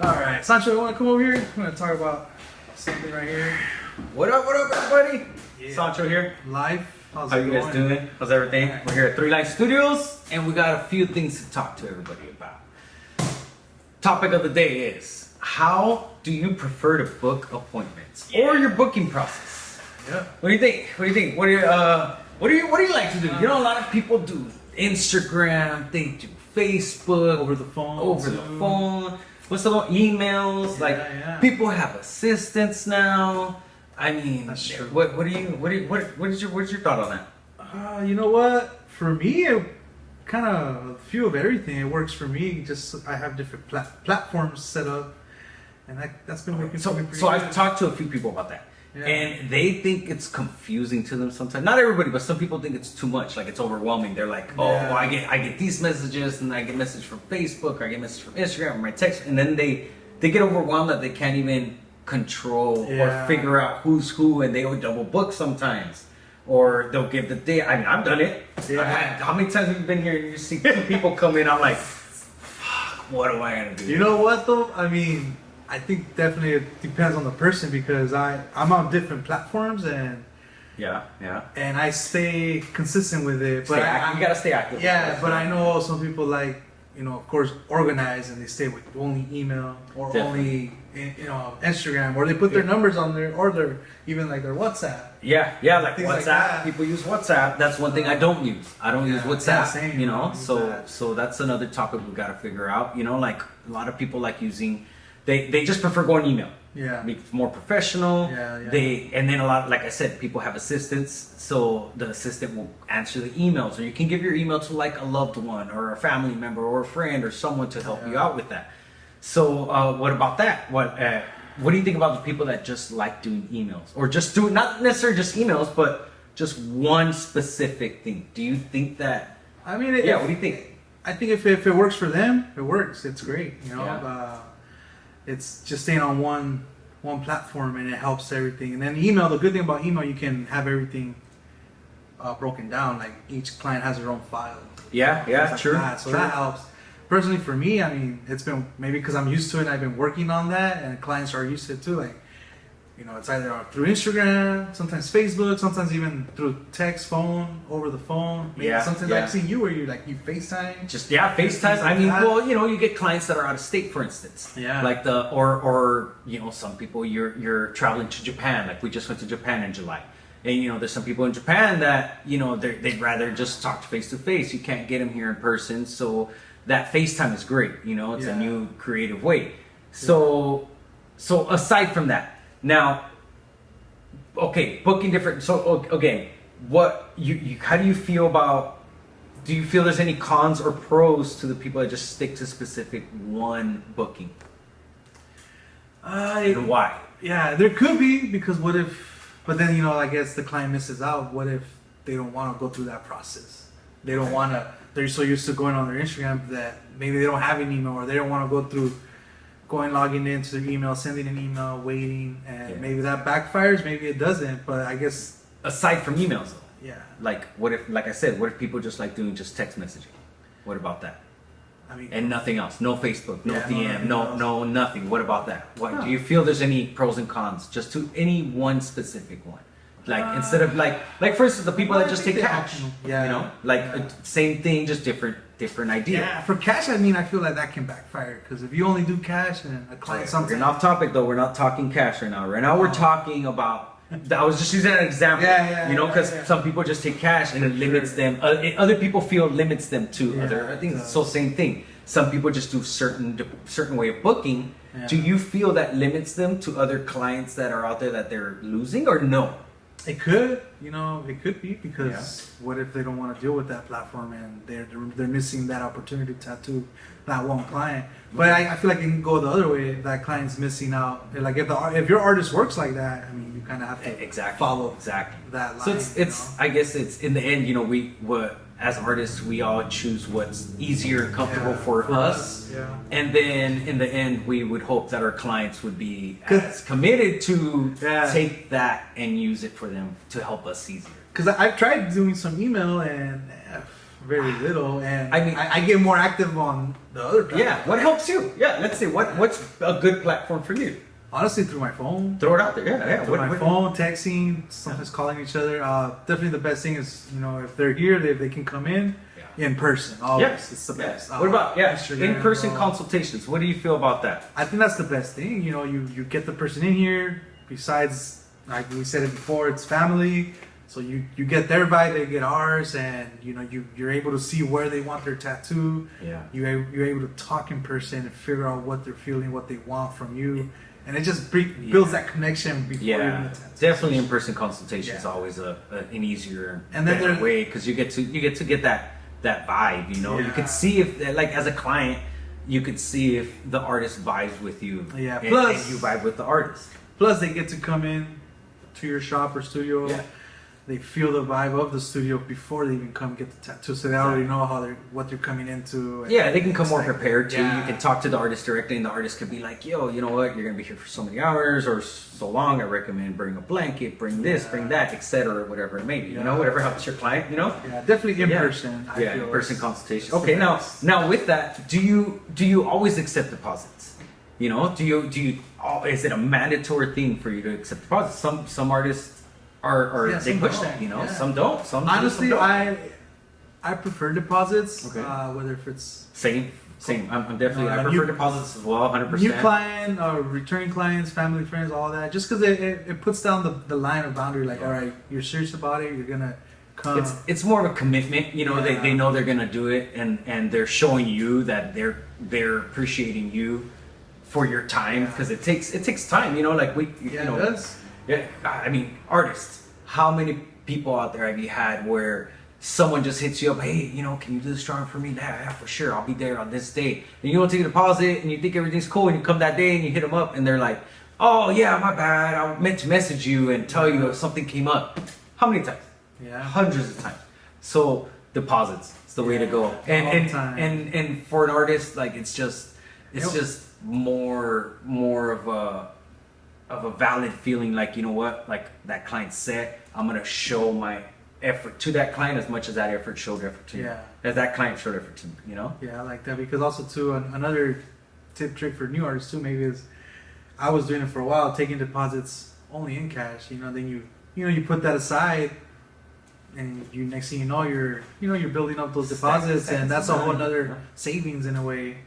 All right, Sancho, you want to come over here? I'm going to talk about something right here. What up, everybody? Yeah. Sancho here. Life. How's How it you going? guys doing? How's everything? Alright. We're here at Three Line Studios, and we got a few things to talk to everybody about. Topic of the day is, how do you prefer to book appointments or your booking process? Yeah. What do you think? What do you think? What do you like to do? You know, a lot of people do Instagram, they do Facebook, Over the phone. over the too. phone. What's the one? Emails? Yeah, like yeah. people have assistants now. I mean, That's true. what's your thought on that? You know what? For me, it kind of a few of everything. It works for me. Just I have different platforms set up, and that's been working for me pretty So good. I've talked to a few people about that. Yeah. And they think it's confusing to them sometimes. Not everybody, but some people think it's too much. Like it's overwhelming. They're like, oh, Yeah. well, I get these messages, and I get message from Facebook, or I get message from Instagram, or my text, and then they get overwhelmed that they can't even control or Yeah. figure out who's who, and they will double book sometimes, or they'll give the day. I mean, I've done it. Yeah. How many times have you been here and you see two people come in? I'm like, fuck, what am I gonna do? You know what though? I mean, I think definitely it depends on the person because I'm on different platforms and Yeah. I stay consistent with it. Stay active. You gotta stay active. Yeah, but I know some people like, of course, organize and they stay with only email or Definitely. only, Instagram, or they put their numbers on there, or their even like their WhatsApp. Yeah, like Things WhatsApp. like that. People use WhatsApp. That's one thing I don't use. I don't use Yeah, WhatsApp. yeah, same. I don't use So that. so that's another topic we got to figure out. Like a lot of people like using. They just prefer going email. Yeah. It's more professional. Yeah. And then a lot, like I said, people have assistants, so the assistant will answer the emails, or you can give your email to like a loved one or a family member or a friend or someone to help you Yeah. out with that. So what about that? What do you think about the people that just like doing emails, or just do not necessarily just emails, but just one specific thing? Do you think that? I mean, What do you think? I think if it works for them, it works. It's great. Yeah. It's just staying on one platform and it helps everything. And then email, the good thing about email, you can have everything broken down. Like each client has their own file. Yeah, Things like true. that. So true. that helps. Personally, for me, I mean, it's been maybe because I'm used to it and I've been working on that, and clients are used to it too. Like, it's either through Instagram, sometimes Facebook, sometimes even through text, phone, over the phone. Maybe Yeah, sometimes yeah. I've seen you where you FaceTime. Just FaceTime. Things I like mean, that. well, you get clients that are out of state, for instance. Yeah. Like or some people you're traveling to Japan. Like we just went to Japan in July, and there's some people in Japan that they'd rather just talk face to face. You can't get them here in person, so that FaceTime is great. It's a Yeah. new creative way. So aside from that, now, okay, booking different. So again, what how do you feel about? Do you feel there's any cons or pros to the people that just stick to specific one booking? And why? Yeah, there could be, because what if? But then I guess the client misses out. What if they don't want to go through that process? They don't want to. They're so used to going on their Instagram that maybe they don't have an email, or they don't want to go through logging into their email, sending an email, waiting, and Yeah. maybe that backfires. Maybe it doesn't. But I guess Aside from emails, though, yeah. like I said, what if people just like doing just text messaging? What about that? I mean, And nothing else? No Facebook, no Yeah, DM, nothing no nothing. What about that? What Huh. do you feel there's any pros and cons just to any one specific one? Like instead of like for instance, the people well, that I just think take they cash, optional. Yeah. Yeah. Same thing, just different idea. yeah, for cash, I mean, I feel like that can backfire, because if you only do cash and a client We're sometimes. getting off topic though. We're not talking cash right now. Right now we're Oh. talking about. I was just using an example. Yeah, Because yeah. some people just take cash and it For limits sure. them. Other people feel it limits them to Yeah, other. I think it it's so same thing. Some people just do certain way of booking. Yeah. Do you feel that limits them to other clients that are out there that they're losing, or no? It could, it could be, because what if they don't want to deal with that platform and they're missing that opportunity to tattoo that one client? But I feel like it can go the other way. If that client's missing out, like if your artist works like that, I mean, you kind of have to Exactly. follow exactly that line. So it's I guess it's in the end, as artists, we all choose what's easier and comfortable Yeah, for us. Yeah. And then in the end, we would hope that our clients would be as committed to Yeah. take that and use it for them to help us easier. Because I've tried doing some email and very little, and I mean- I get more active on the other platform. Yeah. What helps you? Yeah. Let's see. What's a good platform for you? Honestly, through my phone. Throw it out there. Yeah. Through my phone, texting, sometimes calling each other. Definitely the best thing is, if they're here, they can come in person. Always, it's the best. What about Instagram, in-person consultations? What do you feel about that? I think that's the best thing. You get the person in here. Besides, like we said it before, it's family. So you get their vibe, they get ours, and you're able to see where they want their tattoo. Yeah. You're able to talk in person and figure out what they're feeling, what they want from you, and it just builds that connection before even the tattoo. Definitely in-person consultation is always an easier and then better way because you get to get that vibe. You can see if, like, as a client, you could see if the artist vibes with you. Yeah. And Plus, you vibe with the artist. Plus, they get to come in to your shop or studio. Yeah. They feel the vibe of the studio before they even come get the tattoo, so they already know what they're coming into. Yeah, they can come more prepared too. Yeah. You can talk to the artist directly, and the artist could be like, "Yo, you know what? You're gonna be here for so many hours or so long. I recommend bring a blanket, bring this, bring that, etc. Whatever it may be. Whatever helps your client. Yeah, definitely in person. I feel in-person it's consultation. the Okay, best. now with that, do you always accept deposits? Do you is it a mandatory thing for you to accept deposits? Some artists are they some push don't. that, Yeah. Some don't. Honestly, some don't. I prefer deposits. Okay. Whether if it's Same. I'm definitely. I new- prefer deposits as well, 100%. new client or returning clients, family, friends, all that. Just because it puts down the line of boundary. Like, all right, you're serious about it. You're gonna come. It's more of a commitment. They know they're gonna do it, and they're showing you that they're appreciating you for your time because it takes time. Like we. It does. Yeah, I mean, artists. How many people out there have you had where someone just hits you up? Hey, can you do this drawing for me? Yeah, for sure. I'll be there on this day. And you don't take a deposit, and you think everything's cool, and you come that day, and you hit them up, and they're like, "Oh yeah, my bad. I meant to message you and tell you if something came up." How many times? Yeah. Hundreds of times. So deposits. It's the way to go. All the time. And for an artist, like it's just more of a valid feeling, like, like that client said, I'm gonna show my effort to that client as much as that effort showed effort to me. As that client showed effort to me, Yeah, I like that because also too another tip trick for new artists too maybe is I was doing it for a while, taking deposits only in cash. Then you put that aside, and next thing you know you're building up those deposits, and that's a whole other savings in a way.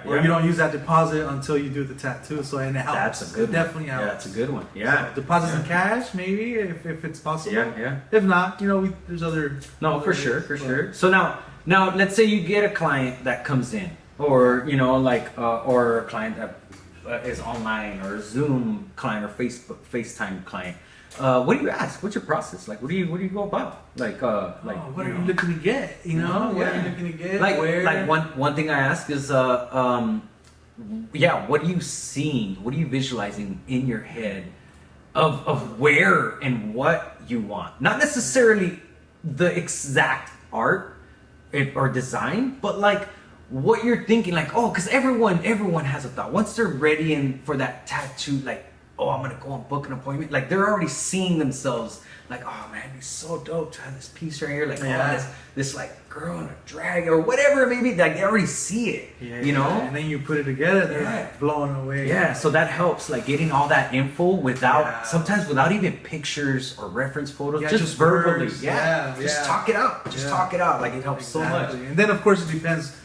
Or you don't use that deposit until you do the tattoo, and it helps. That's a good one. Definitely helps. Yeah, that's a good one. Yeah. So deposits in cash maybe if it's possible. Yeah. If not, there's other. No, for sure. So now let's say you get a client that comes in, or or a client that is online, or a Zoom client, or FaceTime client. What do you ask? What's your process? Like, what do you go about? What are you looking to get? What are you looking to get? Like one thing I ask is what are you seeing? What are you visualizing in your head of where and what you want? Not necessarily the exact art or design, but like what you're thinking. Like, because everyone has a thought. Once they're ready and for that tattoo, like, I'm gonna go and book an appointment. Like, they're already seeing themselves like, oh man, it's so dope to have this piece right here. Like, this like girl in a drag or whatever it may be. Like, they already see it, And then you put it together, they're like blown away. Yeah, so that helps, like getting all that info sometimes without even pictures or reference photos, just verbally. Words. Just talk it out. Talk it out. Like, it helps so much. And then of course it depends.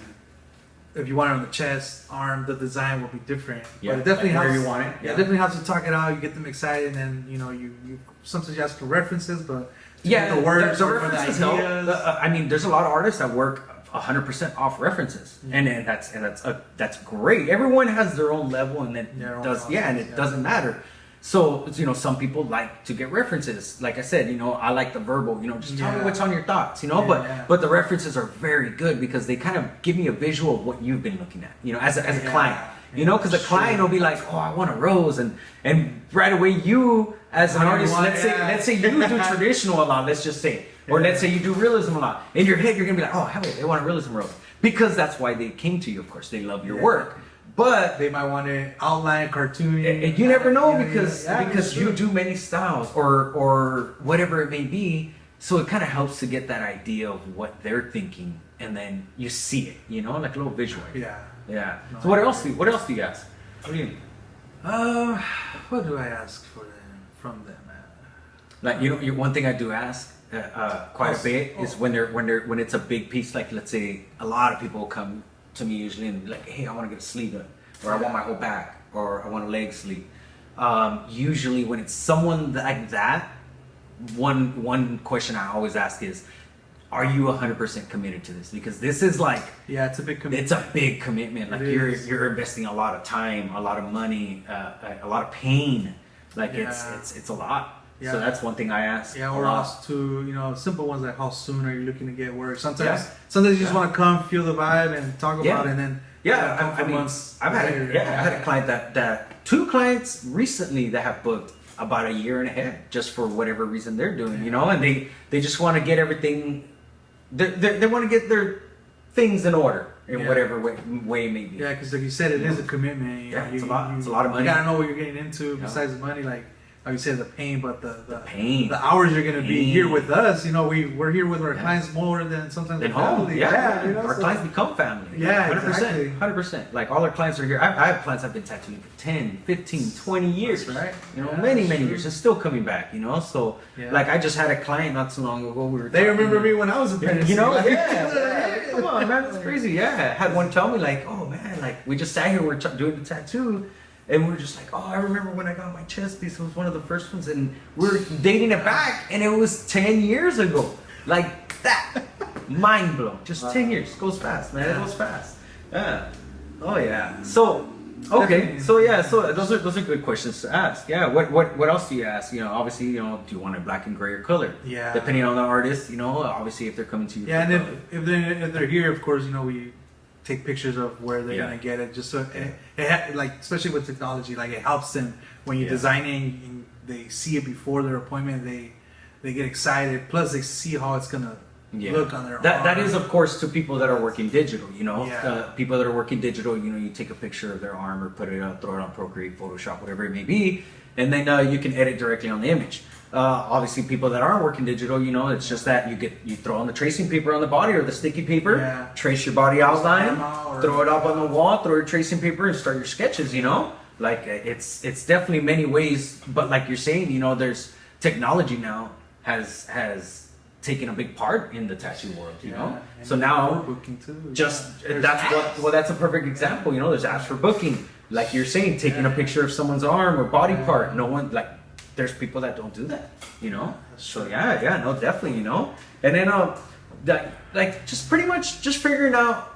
If you want it on the chest, arm, the design will be different. Yeah, but it definitely like helps. where you want it. Yeah, it definitely helps to talk it out. You get them excited, and then you sometimes you ask for references, but the words the or references the help. ideas. I mean, there's a lot of artists that work 100% off references, and that's great. Everyone has their own level, and it doesn't matter. So some people like to get references. Like I said, I like the verbal. Just tell me what's on your thoughts. But the references are very good because they kind of give me a visual of what you've been looking at. As a client. Because the client will be like, I want a rose, and right away you as an artist, let's say you do traditional a lot. Let's just say, or let's say you do realism a lot. In your head, you're gonna be like, hell, they want a realism rose because that's why they came to you. Of course, they love your work. But they might want to outline cartoony. And you never know because you do many styles or whatever it may be. So it kind of helps to get that idea of what they're thinking, and then you see it, you know, like a little visual. Yeah. Yeah. No, So what I else? agree. What else do you ask? What do you What do I ask from them? like? One thing I do ask quite a bit is Oh. when it's a big piece. Like let's say a lot of people come to me usually and be like, hey, I want to get a sleeve done, or I want my whole back, or I want a leg sleeve. Usually when it's someone like that, one question I always ask is, are you 100% committed to this? Because this is like, Yeah, it's a big commitment. it's a big commitment. Like It is. you're investing a lot of time, a lot of money, a lot of pain. Like Yeah. it's a lot. Yeah. So that's one thing I ask. Yeah, a or lot. else to simple ones like how soon are you looking to get work? Sometimes Yeah. sometimes you just Yeah. want to come, feel the vibe, and talk Yeah. about it, and then Yeah, come I mean, months I later. had a client that two clients recently that have booked about a year and a half just for whatever reason they're doing, you know, and they just want to get everything. They want to get their things in order in Yeah. whatever way it may be. Yeah, because like you said, it is a commitment. Yeah, it's a lot. It's a lot of money. You gotta know what you're getting into. Yeah. Besides the money, like you said, the pain, but the pain. the hours you're gonna be Pain. here with us. We're here with our Yeah. clients more than sometimes Then the home, family. yeah. Our so- clients become family. Yeah, 100%. exactly. 100%. Like all our clients are here. I have clients I've been tattooing for 10, 15, 20 years. That's right. You know, Yeah, many that's true. years and still coming back, you know? So, Yeah. like, I just had a client not too long ago. We were They talking- remember me when I was a apprentice. You know, Like, yeah. Come on, man, that's crazy. Yeah, I had one tell me like, "Oh man, like we just sat here, we're doing the tattoo, and we were just like, oh, I remember when I got my chest piece. It was one of the first ones, and we were dating it back, and it was 10 years ago, like that. Mind blown. Just 10 years goes fast, man. It goes fast. Yeah. Oh yeah. So. Okay, Definitely. so yeah, so those are good questions to ask. Yeah, what else do you ask? You know, obviously, you know, do you want it black and gray or color? Yeah. Depending on the artist, you know, obviously if they're coming to you. Yeah, for and color. if they're here, of course, we take pictures of where they're Yeah. gonna get it, just so like especially with technology, like it helps them when you're Yeah. designing and they see it before their appointment, they get excited. Plus, they see how it's gonna look on their that arm. is of course to people that are working digital, you know. Yeah. People that are working digital, you know, you take a picture of their arm or put it up, throw it on Procreate, Photoshop, whatever it may be, and then you can edit directly on the image. Obviously people that aren't working digital, you know, it's just that you throw on the tracing paper on the body or the sticky paper, Yeah. trace your body outline, Arm out or- throw it up on the wall, throw your tracing paper and start your sketches, you know. Like it's definitely many ways, but like you're saying, you know, there's technology now has taken a big part in the tattoo world, you know. and So for now booking too. just There's that's apps. that's a perfect example, you know. There's apps for booking, like you're saying, taking a picture of someone's arm or body part. No one, like, there's people that don't do that, you know. So yeah, no, definitely, you know. And then like just pretty much just figuring out,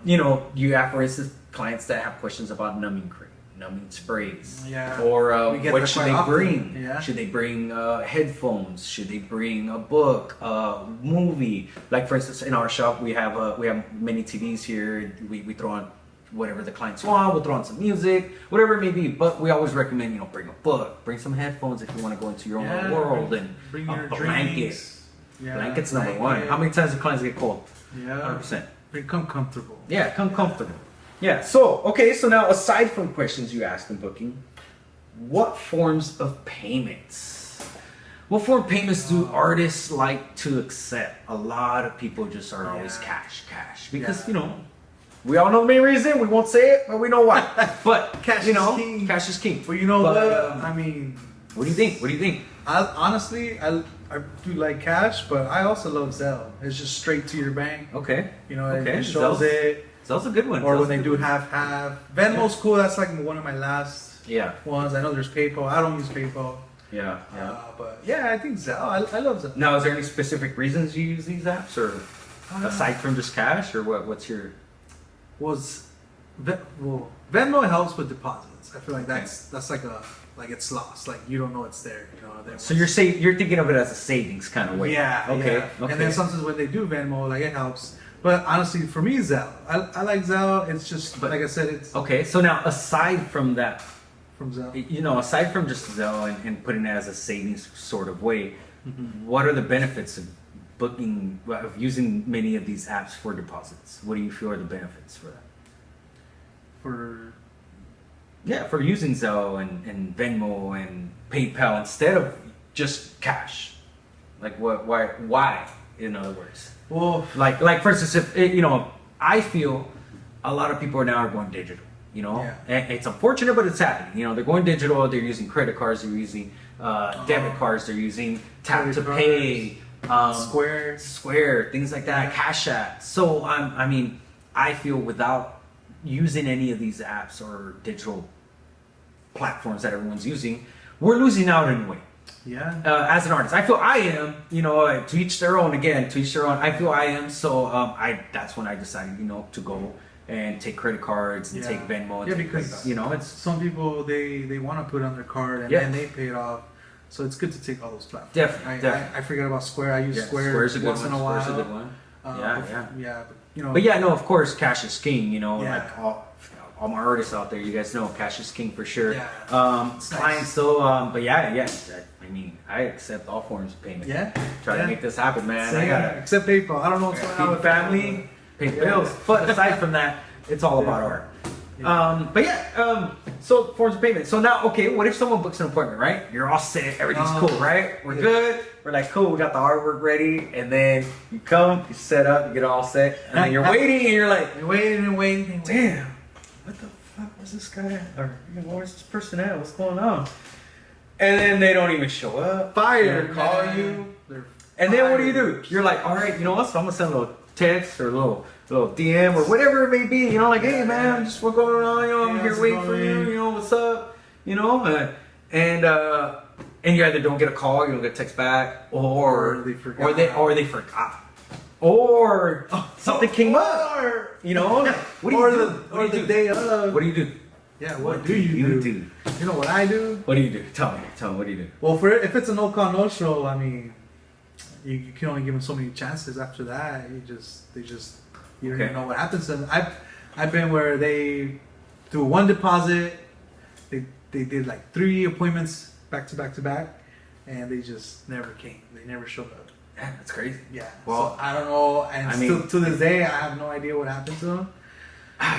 you know, you have, for instance, clients that have questions about numbing cream, numbing sprays, Yeah. or We get what that should quite they often. bring? Yeah. Should they bring headphones? Should they bring a book, a movie? Like for instance, in our shop, we have many TVs here. We throw on whatever the clients want. We'll throw on some music, whatever it may be. But we always recommend, you know, bring a book, bring some headphones if you want to go into your own world, and bring a your blanket. drinks. Yeah, Blankets number one. blanket. How many times do clients get cold? Yeah, 100%. become comfortable. Yeah, come comfortable. Yeah. So okay. So now, aside from questions you ask in booking, what forms of payments? What form of payments do artists like to accept? A lot of people just are always cash, because Yeah. you know, we all know the main reason. We won't say it, but we know why. But Cash you is know, king. cash is king. But you know But, what? I mean, What do you think? What do you think? honestly, I do like cash, but I also love Zelle. It's just straight to your bank. Okay. You know, Okay, it shows Zelle's- it. So that's a good one. Or Zell's when a they good do one. half. Venmo's cool. That's like one of my last Yeah. ones. I know there's PayPal. I don't use PayPal. Yeah. Yeah. But yeah, I think Zelle. I love Zelle. Now, is there any specific reasons you use these apps, or aside from just cash, or what? What's your? Venmo helps with deposits. I feel like that's like it's lost. Like you don't know it's there. You know. So you're thinking of it as a savings kind of way. Yeah. Okay. yeah. Okay. And then sometimes when they do Venmo, like it helps. But honestly, for me, Zelle. I like Zelle. It's just like I said, it's Okay. So now, aside from that, from Zelle. you know, aside from just Zelle and putting it as a savings sort of way, what are the benefits of booking, of using many of these apps for deposits? What do you feel are the benefits for that? For Yeah, for using Zelle and Venmo and PayPal instead of just cash. Like what? Why? In other words, Well, like for instance, if you know, I feel a lot of people now are going digital. You know, Yeah. and it's unfortunate, but it's happening. You know, they're going digital. They're using credit cards. They're using debit cards. They're using tap Credit to cards, pay, Square. things like that, Yeah. Cash App. So I mean, I feel without using any of these apps or digital platforms that everyone's using, we're losing out in a way. Yeah. As an artist, I feel I am. You know, to each their own. Again, to each their own. I feel I am. So that's when I decided, you know, to go and take credit cards and Yeah. take Venmo. And Yeah, take because you know, it's some people they want to put on their card and Yeah. then they pay it off. So it's good to take all those platforms. Definitely, I forget about Square. I use yeah, Square Square's a good once one. in a while. Square's a good one. Yeah. But, you know. But yeah, no, of course, cash is king. You know, Yeah. like all my artists out there, you guys know, cash is king for sure. Yeah. Clients nice. still, but yeah, I mean, I accept all forms of payment. Yeah. Try to make this happen, man. Same, I gotta except PayPal. I don't know what's going on feed with family, pay Yeah. bills. But aside from that, it's all about art. But yeah, so forms of payment. So now, okay, what if someone books an appointment, right? You're all set, everything's cool, right? We're good. We're like, cool, we got the artwork ready, and then you come, you set up, you get all set, and then you're waiting, and you're like, You're waiting and waiting. And waiting. damn, what the fuck was this guy at? Or you know, where's this person at? What's going on? And then they don't even show up. Fired, They call man. you. They're And then what do you fired. do? You're like, all right, you know what? So I'm gonna send a little text or a little DM or whatever it may be. You know, like, hey man, just what's going on? You know, I'm Yeah, here what's waiting for going you. on? You know, what's up? You know, and you either don't get a call, you don't get a text back, or they forgot. or they forgot, or something came up. Or, You know, what do you or do? the, What or do you the do? day of. What do you do? Yeah, what do you do? You know what I do? What do you do? Tell me. What do you do? Well, if it's a no call no show, I mean, you can only give them so many chances. After that, you don't Okay. even know what happens to them. I've been where they do one deposit, they did like 3 appointments back to back, and they just never came. They never showed up. Yeah, that's crazy. Yeah. Well, So I don't know, and I still mean- to this day, I have no idea what happened to them.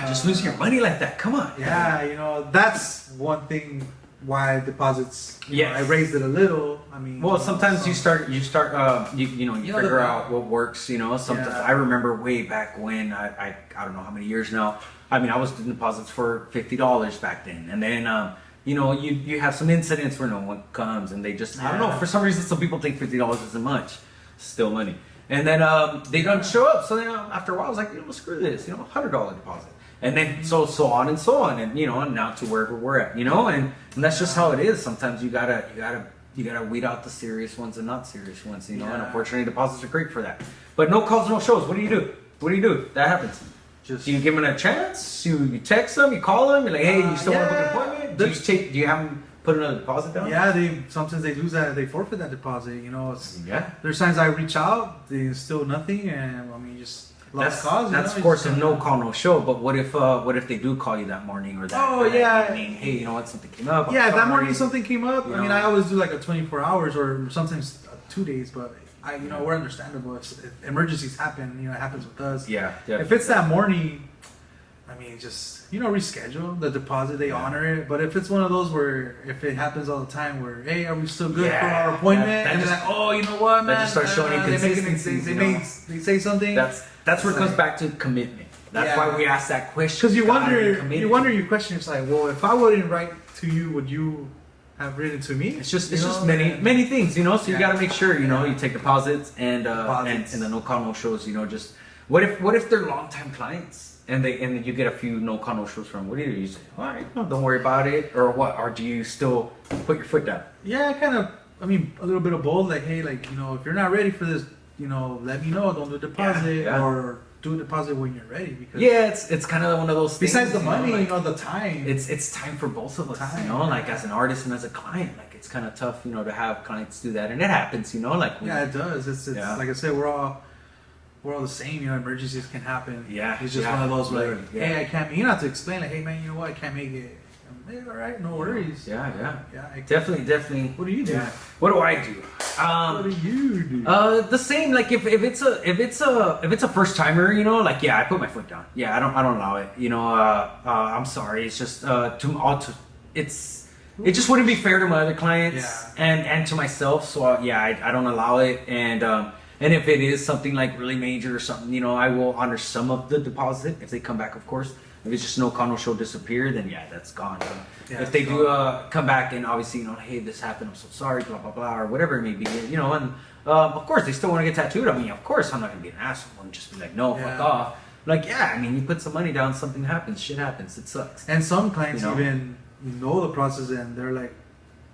Just losing your money like that. Come on. Yeah, you know, that's one thing why deposits. Yes. I raised it a little. I mean, Well, sometimes you start you You know, figure the- out what works. You know, sometimes Yeah. I remember way back when I don't know how many years now. I mean, I was doing deposits for $50 back then, and then you know you have some incidents where no one comes, and they just I don't know, Yeah. for some reason some people think $50 isn't much, still money, and then they don't show up. So then after a while I was like, you know, screw this, you know, $100 deposit. And then so on and so on, and you know, and now to wherever we're at, you know, and that's just how it is. Sometimes you gotta weed out the serious ones and not serious ones, you know. And Yeah. unfortunately, deposits are great for that. But no calls, no shows. What do you do? What do you do? That happens. just Do you give them a chance? You text them, you call them, you're like, hey, you still want to book an yeah. appointment? Do you have them put another deposit down? yeah, they sometimes they lose that, they forfeit that deposit. You know, Yeah. there's times I reach out, there's still nothing, and I mean, just lost cause. You That's know, of course just, a no call, no show. But what if they do call you that morning or that? Oh, or that yeah. evening? Hey, you know what? Something came up. I'm Yeah, if that sorry. morning something came up. You I mean, know. I always do like a 24 hours or sometimes 2 days, but we're understandable. If emergencies happen, you know, it happens with us. Yeah. If it's that morning, I mean, just reschedule the deposit. They honor it. But if it's one of those where if it happens all the time, where hey, are we still good for Yeah, our appointment? that and just- they're like, oh, you know what, man? that just starts showing they make an- inconsistencies, They, you they, know? they say something. That's where it It's comes back to commitment. That's Yeah. why we ask that question. Because you Gotta be wonder, committed. you question. It's like, well, if I wouldn't write to you, would you have written to me? It's just You it's just know? many things, you know. So you Yeah. got to make sure, you know, Yeah. you take deposits and Deposits. and the no call no shows. You know, just what if they're longtime clients and then you get a few no call no shows from them? What do? You say, all right, no, don't worry about it, or what? Or do you still put your foot down? Yeah, kind of. I mean, a little bit of both. Like, hey, like, you know, if you're not ready for this, you know, let me know. Don't do a deposit, Yeah, yeah. or do a deposit when you're ready. Because Yeah, it's kind of one of those things. besides the you know, money, like, you know, the time. it's time for both of us, Time, you know, like yeah. as an artist and as a client, like it's kind of tough, you know, to have clients do that, and it happens, you know, like yeah, it does. It's Yeah. like I said, we're all the same. You know, emergencies can happen. Yeah, it's just yeah, one of those like, literally, yeah. hey, I can't. You don't have to explain like, hey, man, you know what, I can't make it. Hey, all right, no worries. yeah, Yeah, definitely. What do you do? Yeah. What do I do? What do you do? The same. Like if it's a first timer, you know, like yeah, I put my foot down. Yeah, I don't allow it. You know, I'm sorry. It's just it's it just wouldn't be fair to my other clients Yeah. and to myself. So I don't allow it. And if it is something like really major or something, I will honor some of the deposit if they come back, of course. If it's just no call, no show, disappear, then yeah, that's gone. But Yeah, if they it's do gone. come back and obviously, hey, this happened, I'm so sorry, blah, blah, blah, or whatever it may be, and of course, they still want to get tattooed. I mean, of course, I'm not going to be an asshole and just be like, no, fuck Yeah. off. Like, yeah, I mean, you put some money down, something happens, shit happens, it sucks. And some clients You know? even know the process and they're like,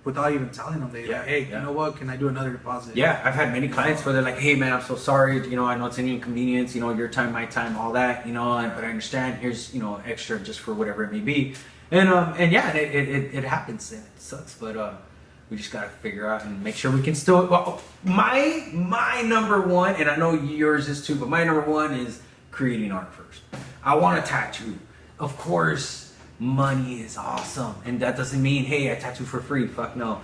without even telling them, Yeah, like, hey, yeah. you know what? Can I do another deposit? Yeah, I've had many clients where they're like, hey man, I'm so sorry, I know it's an inconvenience, your time, my time, all that, but I understand, here's, extra just for whatever it may be. And yeah, it happens and it sucks, but we just gotta figure out and make sure we can still, well, my number one, and I know yours is too, but my number one is creating art first. I want a tattoo. Of course, money is awesome, and that doesn't mean, hey, I tattoo for free. Fuck no.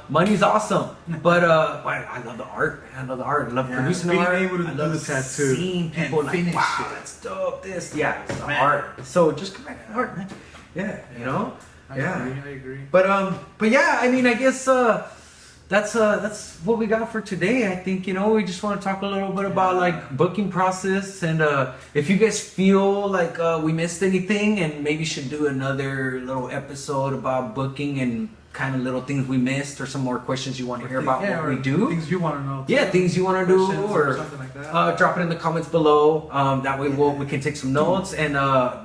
Money's awesome, but I love the art. Man. I love the art. I love producing the being art. able to I do love the tattoo seeing people and like, finish wow, it. that's dope. This, yeah, it's the Man. art. So just come back to art, man. Yeah, I agree. But yeah, I mean, I guess that's what we got for today. I think we just want to talk a little bit about like booking process, and if you guys feel like we missed anything, and maybe should do another little episode about booking and kind of little things we missed, or some more questions you want to hear about what we do. Things you want to know. Yeah, things you want to do, Questions or something like that. drop it in the comments below. That way we can take some notes and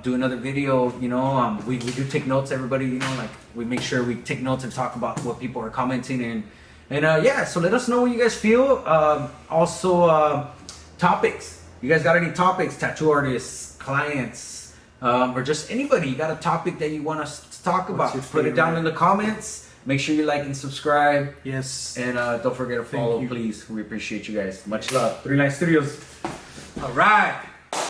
do another video. We do take notes, everybody. Like we make sure we take notes and talk about what people are commenting and yeah. So let us know what you guys feel. Also, topics. You guys got any topics? Tattoo artists, clients, or just anybody. You got a topic that you want us to talk about? your Put it down favorite? in the comments. Make sure you like and subscribe. Yes. And don't forget to Thank follow, you. please. We appreciate you guys. Much love. 3 Line Studios. All right.